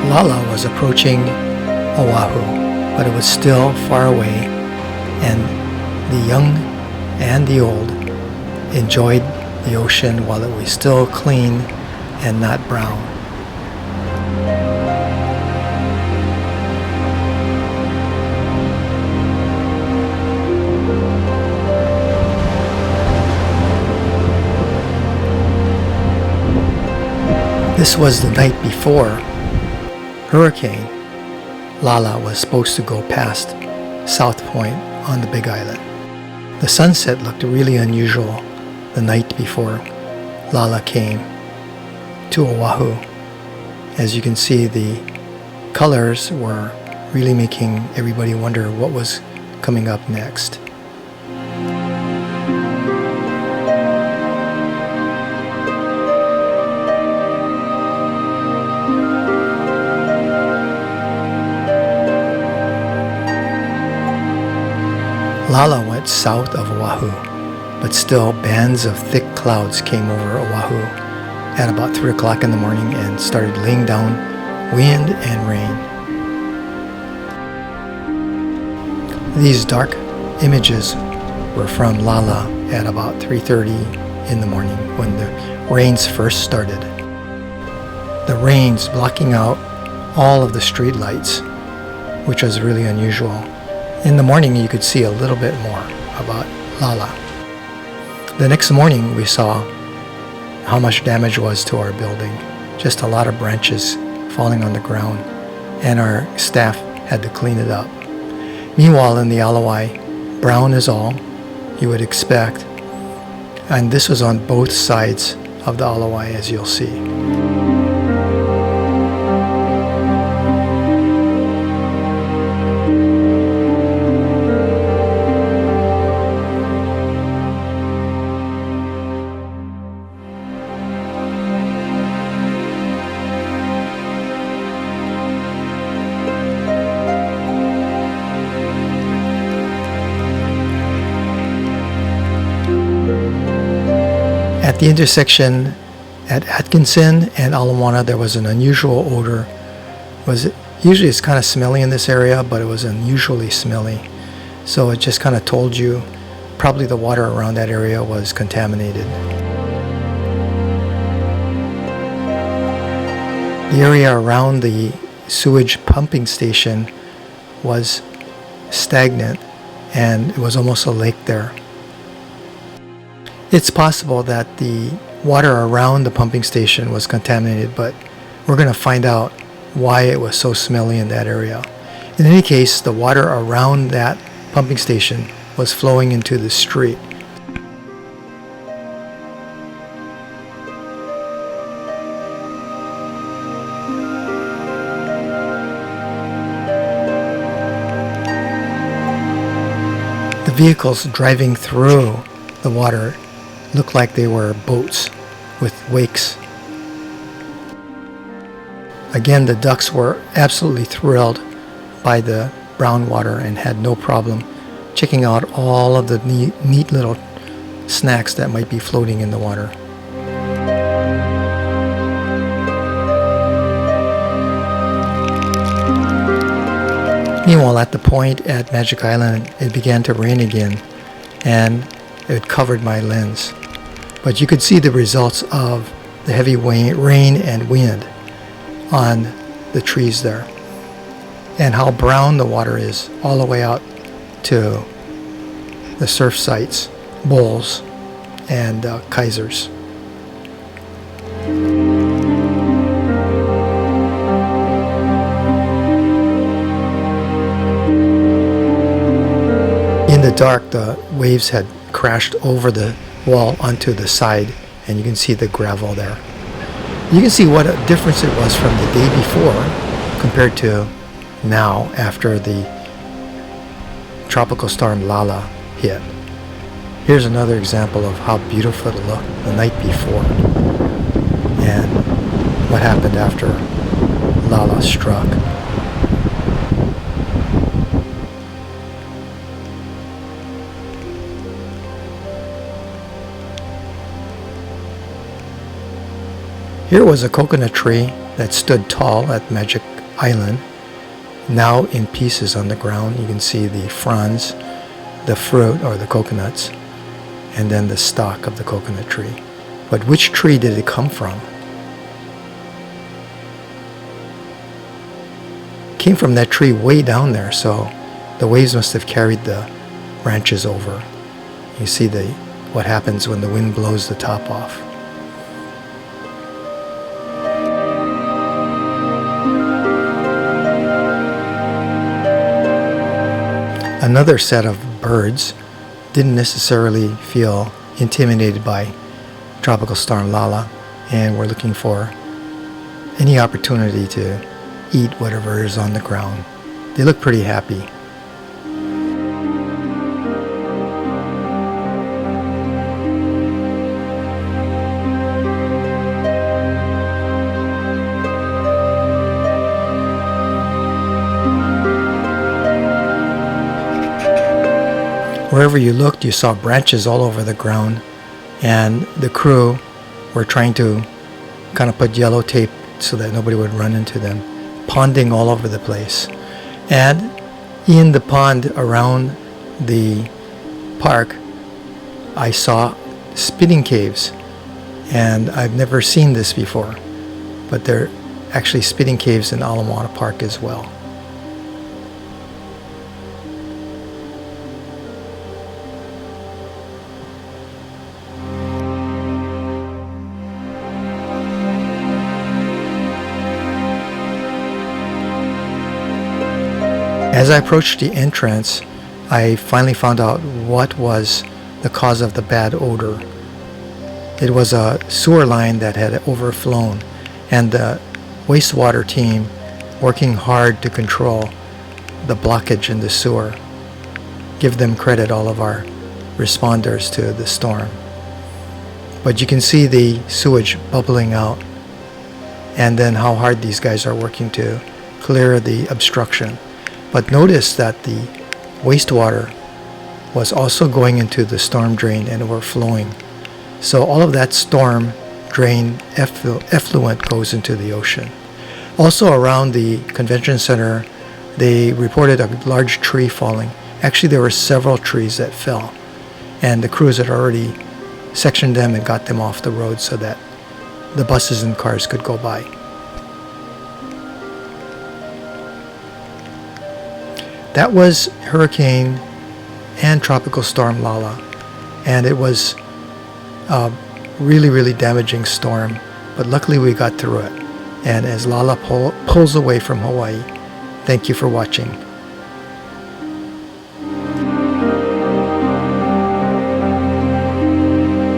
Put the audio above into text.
Lala was approaching Oahu, but it was still far away, and the young and the old enjoyed the ocean while it was still clean and not brown. This was the night before Hurricane Lala was supposed to go past South Point on the Big Island. The sunset looked really unusual the night before Lala came to Oahu. As you can see, the colors were really making everybody wonder what was coming up next. Lala went south of Oahu, but still bands of thick clouds came over Oahu at about 3 o'clock in the morning and started laying down wind and rain. These dark images were from Lala at about 3:30 in the morning when the rains first started. The rains blocking out all of the street lights, which was really unusual. In the morning, you could see a little bit more about Lala. The next morning, we saw how much damage was to our building. Just a lot of branches falling on the ground, and our staff had to clean it up. Meanwhile, in the Alawai, brown is all you would expect, and this was on both sides of the Alawai, as you'll see. At the intersection at Atkinson and Alamoana, there was an unusual odor. Usually it's kind of smelly in this area, but it was unusually smelly. So it just kind of told you probably the water around that area was contaminated. The area around the sewage pumping station was stagnant, and it was almost a lake there. It's possible that the water around the pumping station was contaminated, but we're going to find out why it was so smelly in that area. In any case, the water around that pumping station was flowing into the street. The vehicles driving through the water looked like they were boats with wakes. Again, the ducks were absolutely thrilled by the brown water and had no problem checking out all of the neat little snacks that might be floating in the water. Meanwhile, at the point at Magic Island, it began to rain again, and it covered my lens. But you could see the results of the heavy rain and wind on the trees there, and how brown the water is all the way out to the surf sites, Bowls and Kaisers. In the dark, the waves had crashed over the wall onto the side, and you can see the gravel there. You can see what a difference it was from the day before compared to now after the tropical storm Lala hit. Here's another example of how beautiful it looked the night before and what happened after Lala struck. Here was a coconut tree that stood tall at Magic island, now in pieces on the ground. You can see the fronds, the fruit or the coconuts, and then the stalk of the coconut tree. But which tree did it come from? It came from that tree way down there, so the waves must have carried the branches over. You see what happens when the wind blows the top off. Another set of birds didn't necessarily feel intimidated by Tropical Storm Lala, and were looking for any opportunity to eat whatever is on the ground. They look pretty happy. Wherever you looked, you saw branches all over the ground, and the crew were trying to kind of put yellow tape so that nobody would run into them, ponding all over the place. And in the pond around the park, I saw spitting caves, and I've never seen this before, but there are actually spitting caves in Ala Moana Park as well. As I approached the entrance, I finally found out what was the cause of the bad odor. It was a sewer line that had overflown, and the wastewater team working hard to control the blockage in the sewer. Give them credit, all of our responders to the storm. But you can see the sewage bubbling out, and then how hard these guys are working to clear the obstruction. But notice that the wastewater was also going into the storm drain and overflowing. So all of that storm drain effluent goes into the ocean. Also around the convention center, they reported a large tree falling. Actually, there were several trees that fell, and the crews had already sectioned them and got them off the road so that the buses and cars could go by. That was Hurricane and Tropical Storm Lala, and it was a really, really damaging storm, but luckily we got through it. And as Lala pulls away from Hawaii, thank you for watching.